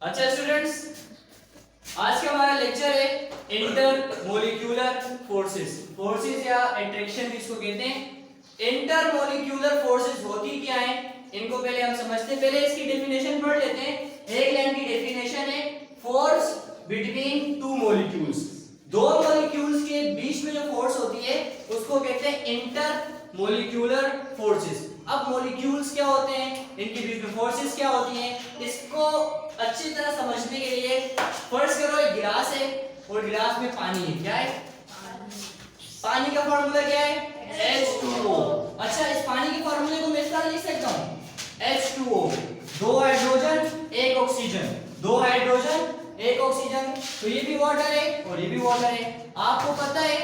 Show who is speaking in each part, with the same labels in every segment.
Speaker 1: अच्छा स्टूडेंट्स, आज का हमारा लेक्चर है इंटर मोलिक्यूलर फोर्सेस। फोर्सेस या अट्रैक्शन भी इसको कहते हैं। इंटर मोलिक्यूलर फोर्सेस होती क्या है, इनको पहले हम समझते हैं। पहले इसकी डेफिनेशन पढ़ लेते हैं। एक लाइन की डेफिनेशन है, फोर्स बिटवीन टू मॉलिक्यूल्स। दो मॉलिक्यूल्स के बीच में जो फोर्स होती है उसको कहते हैं इंटर मोलिक्यूलर फोर्सेस। अब मॉलिक्यूल्स क्या होते हैं, इनके बीच में फोर्सेस क्या होती हैं, इसको अच्छी तरह समझने के लिए फर्स्ट करो, एक गिलास है और गिलास में पानी है। क्या है? पानी का फार्मूला क्या है? H2O। अच्छा, इस पानी के फार्मूले को मैं इस तरह लिख सकता हूँ, H2O, दो हाइड्रोजन एक ऑक्सीजन, दो हाइड्रोजन एक ऑक्सीजन। तो ये भी वाटर है और ये भी वाटर है। आपको पता है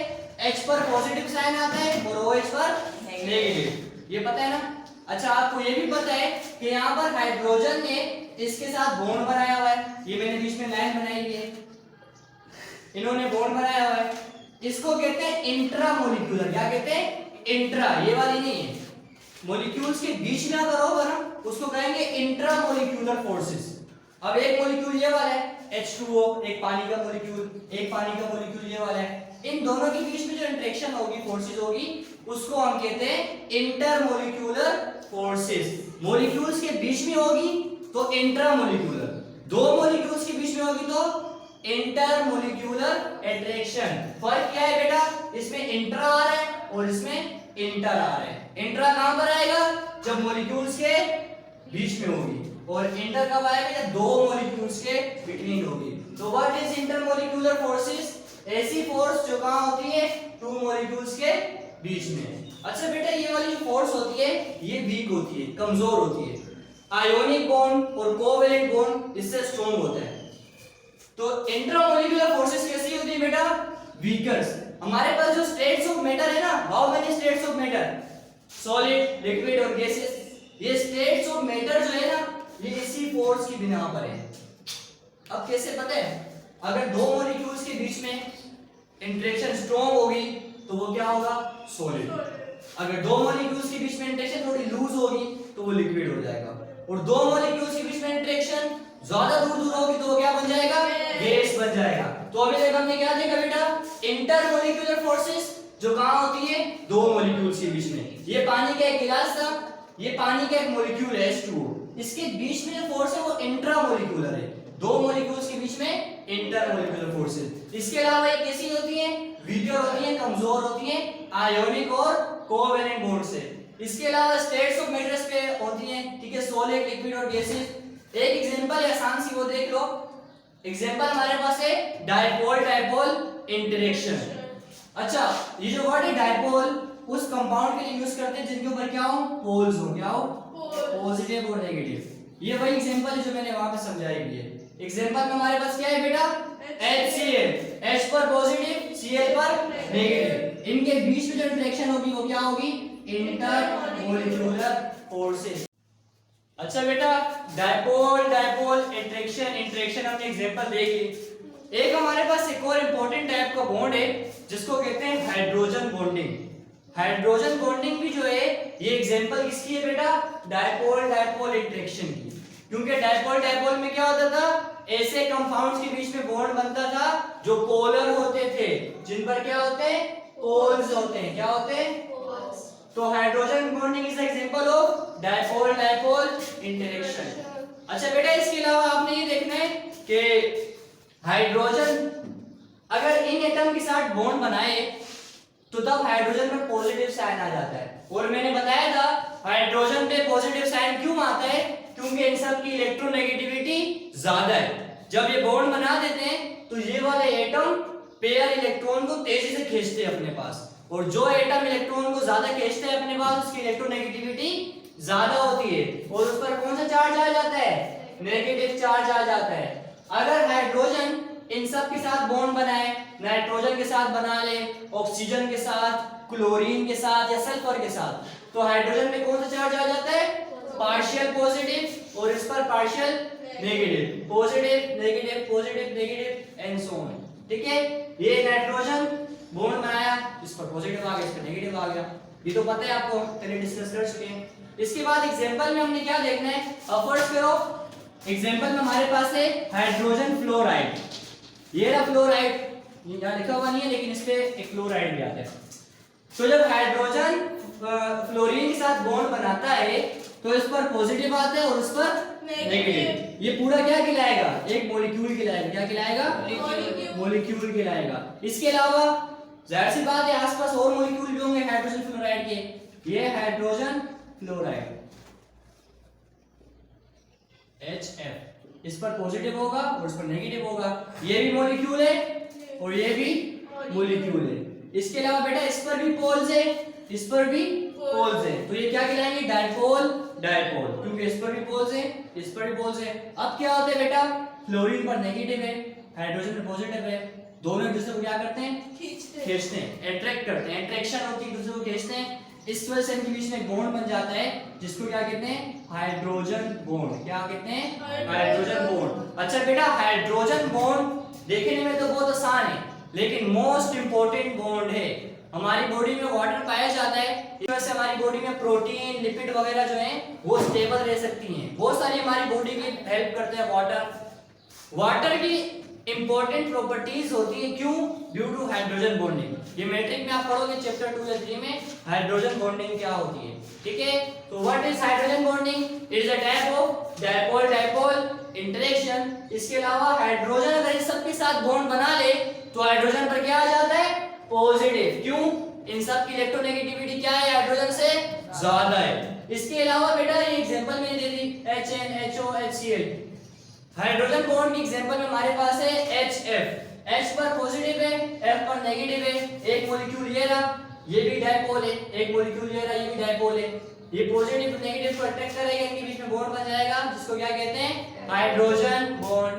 Speaker 1: H पर पॉजिटिव साइन आता है और OH पर नेगेटिव, ये पता है ना। अच्छा, आपको ये भी पता है कि यहाँ पर हाइड्रोजन ने इसके साथ बॉन्ड बनाया हुआ है। ये मैंने बीच में लाइन बनाई हुई है, इन्होंने बॉन्ड बनाया हुआ है। इसको कहते हैं इंट्रा मोलिक्यूलर। क्या कहते हैं? इंट्रा, ये वाली नहीं है। मॉलिक्यूल्स के बीच में अगर होगा ना उसको कहेंगे इंट्रा मोलिक्यूलर फोर्सेस। अब एक मॉलिक्यूल ये वाला है H2O, एक पानी का मॉलिक्यूल, एक पानी का मॉलिक्यूल ये वाला है। इन दोनों के बीच में जो इंटरेक्शन होगी, फोर्सेस होगी, उसको हम कहते हैं इंटर मोलिक्यूलर फोर्सेस। मॉलिक्यूल्स के बीच में होगी तो इंट्रा मोलिक्यूलर, दो मॉलिक्यूल्स के बीच में होगी तो इंटर मोलिक्यूलर अट्रैक्शन। फर्क क्या है बेटा? इसमें इंट्रा आ रहा है और इसमें इंटर आ रहा है। इंट्रा कहां पर आएगा? जब मॉलिक्यूल्स के बीच में होगी, और इंटर कब आएगा? जब दो मॉलिक्यूल्स के बिटवीन होगी। तो what is inter molecular forces? ऐसी फोर्स जो कहां होती है? टू मॉलिक्यूल्स के बीच में। अच्छा बेटा, ये वाली जो फोर्स होती है ये वीक होती है, कमजोर होती है। आयोनिक बॉन्ड और कोवेलेंट बॉन्ड इससे स्ट्रॉन्ग होता है। तो इंट्रामोलिक्यूलर फोर्सेस कैसी होती है बेटा? वीकर। हमारे पास जो स्टेट्स ऑफ मैटर है ना, how many states of matter? Solid, liquid और गैसेस। ये स्टेट्स ऑफ मैटर जो है ना, ये इसी फोर्स की बिना पर है। अब कैसे पता है? अगर दो मॉलिक्यूल्स के बीच में इंटरेक्शन स्ट्रॉन्ग होगी तो वो क्या होगा? सॉलिड। अगर दो मॉलिक्यूल्स के बीच में इंटरेक्शन थोड़ी लूज होगी तो वो लिक्विड हो जाएगा। और दो मॉलिक्यूल्स के बीच में इंटरेक्शन ज्यादा दूर दूर होगी तो वो क्या बन जाएगा? गैस बन जाएगा। तो अभी तक हमने क्या देखा बेटा? इंटर मोलिक्यूलर फोर्सेस जो कहां होती है? दो मॉलिक्यूल्स के बीच में। ये पानी का एक गिलास था, ये पानी का एक मॉलिक्यूल है H2O, इसके बीच में जो फोर्स है वो इंट्रा मोलिक्यूलर है। दो मॉलिक्यूल्स के बीच में इंटर मोलिक्यूलर फोर्सेस। इसके अलावा एक कैसी होती है? वीकर होती है, कमजोर होती है, आयोनिक और कोवेलेंट बॉन्ड से। इसके अलावा स्टेट्स ऑफ मैटर्स पे होती हैं, ठीक है, सॉलिड, लिक्विड और गैसेस। एक एग्जांपल है आसान सी, वो देख लो। एग्जांपल हमारे पास है डायपोल डायपोल इंटरेक्शन। अच्छा, ये जो वर्ड है डायपोल उस कंपाउंड के लिए यूज करते हैं जिनके ऊपर क्या हो? पोल्स हो। क्या हो? पॉजिटिव और नेगेटिव। ये वही एग्जांपल है जो मैंने वहां पे समझाई हुई है। एग्जांपल में हमारे पास क्या है बेटा? HCl, H पर पॉजिटिव, Cl पर नेगेटिव। इनके बीच में जो इंटरेक्शन होगी वो क्या होगी? Inter molecular forces. अच्छा बेटा, डायपोल डायपोल इंटरेक्शन हमने एग्जांपल देख ली। एक हमारे पास एक और इंपॉर्टेंट टाइप का बॉन्ड है जिसको कहते हैं हाइड्रोजन बॉन्डिंग। हाइड्रोजन बॉन्डिंग भी जो है ये एग्जांपल किसकी है बेटा? डायपोल डायपोल इंटरेक्शन की। क्योंकि डायपोल डायपोल में क्या होता था? ऐसे कंपाउंड्स के बीच में बॉन्ड बनता था जो पोलर होते थे, जिन पर क्या होते हैं? पोल्स होते हैं। क्या होते हैं? पोल्स। तो hydrogen bonding is example of dipole dipole interaction. अच्छा बेटा, इसके अलावा आपने ये देखना है कि हाइड्रोजन अगर इन एटम के साथ बॉन्ड बनाए तो तब हाइड्रोजन में पॉजिटिव साइन आ जाता है। और मैंने बताया था हाइड्रोजन पे पॉजिटिव साइन क्यों आता है? क्योंकि इन सब की इलेक्ट्रोनेगेटिविटी ज्यादा है। जब ये बॉन्ड बना देते हैं तो ये वाले एटम पेयर इलेक्ट्रॉन को तेजी से खींचते हैं अपने पास, और जो एटम इलेक्ट्रॉन को ज्यादा खींचते हैं अपने पास उसकी इलेक्ट्रोनेगेटिविटी ज्यादा होती है, और उस पर कौन सा चार्ज आ जाता है? नेगेटिव चार्ज आ जाता है। अगर हाइड्रोजन इन सब के साथ बॉन्ड बनाए, नाइट्रोजन के साथ बना ले, ऑक्सीजन के साथ, क्लोरीन के साथ या सल्फर के साथ, तो हाइड्रोजन में कौन सा चार्ज आ जाता है? पार्शियल पॉजिटिव, और इस पर partial negative. Positive negative positive negative and so on. ठीक है, ये नाइट्रोजन बॉन्ड बनाया, इस पर पॉजिटिव आ गया, इस पर नेगेटिव आ गया। ये तो पता है आपको, पहले डिस्कस कर चुके हैं। इसके बाद एग्जांपल में हमने क्या देखना है? फर्स्ट करो, एग्जांपल में हमारे पास है हाइड्रोजन फ्लोराइड, ये रहा फ्लोराइड, यहाँ लिखा हुआ नहीं है लेकिन इस पे एक फ्लोराइड भी आता है। तो जब हाइड्रोजन फ्लोरीन के साथ बॉन्ड बनाता है तो इस पर पॉजिटिव आता है और उस पर नेगेटिव। ये पूरा क्या कहलाएगा, एक मॉलिक्यूल कहलाएगा। क्या कहलाएगा, मॉलिक्यूल कहलाएगा। इसके अलावा जाहिर सी बात है आसपास और मॉलिक्यूल भी होंगे हाइड्रोजन फ्लोराइड के। ये हाइड्रोजन फ्लोराइड HF, इस पर पॉजिटिव होगा और इस पर नेगेटिव होगा। ये भी मॉलिक्यूल है और ये भी मॉलिक्यूल है। इसके अलावा बेटा इस पर भी पोल्स है, इस पर भी पोल्स है, तो ये क्या कहलाएंगे, डायपोल डायपोल, क्योंकि इस पर भी पोल्स है, इस पर भी पोल्स है। अब क्या होता है बेटा, फ्लोरीन पर नेगेटिव है, हाइड्रोजन पर पॉजिटिव है, दोनों एक दूसरे को क्या करते हैं, खींचते हैं, अट्रैक्ट करते हैं, अट्रैक्शन होती है, एक दूसरे को खींचते हैं। इस वजह से इनके बीच में बॉन्ड बन जाता है जिसको क्या कहते हैं, हाइड्रोजन बॉन्ड। क्या कहते हैं, हाइड्रोजन बॉन्ड। अच्छा बेटा, हाइड्रोजन बॉन्ड देखने में तो बहुत आसान है लेकिन मोस्ट इंपॉर्टेंट बॉन्ड है। हमारी बॉडी में वाटर पाया जाता है, इस वजह से हमारी बॉडी में प्रोटीन लिपिड वगैरह जो है वो स्टेबल रह सकती हैं। बहुत सारी हमारी बॉडी की हेल्प करते हैं वाटर की इंपॉर्टेंट प्रॉपर्टीज होती है, क्यों, ड्यू टू हाइड्रोजन बॉन्डिंग। ये मैट्रिक में आप पढ़ोगे चैप्टर 2 या 3 में, हाइड्रोजन बॉन्डिंग क्या होती है। ठीक है, तो what is hydrogen bonding, it is a type of dipole dipole interaction. इसके अलावा हाइड्रोजन अगर इन सब के साथ बॉन्ड बना ले तो हाइड्रोजन पर क्या आ जाता है, पॉजिटिव। क्यों, इन सब की इलेक्ट्रोनेगेटिविटी क्या है, हाइड्रोजन से ज्यादा है। इसके अलावा बेटा ये एग्जांपल मैंने दे दी HN HO HCl, hydrogen bond की एग्जांपल में हमारे पास है HF, H पर पॉजिटिव है, F पर नेगेटिव है। एक मॉलिक्यूल ये रहा, ये भी डायपोल है, एक मॉलिक्यूल ये रहा, ये भी डायपोल है। ये पॉजिटिव नेगेटिव को अट्रैक्ट करेगा, इनके बीच में बॉन्ड बन जाएगा जिसको क्या कहते हैं, हाइड्रोजन बॉन्ड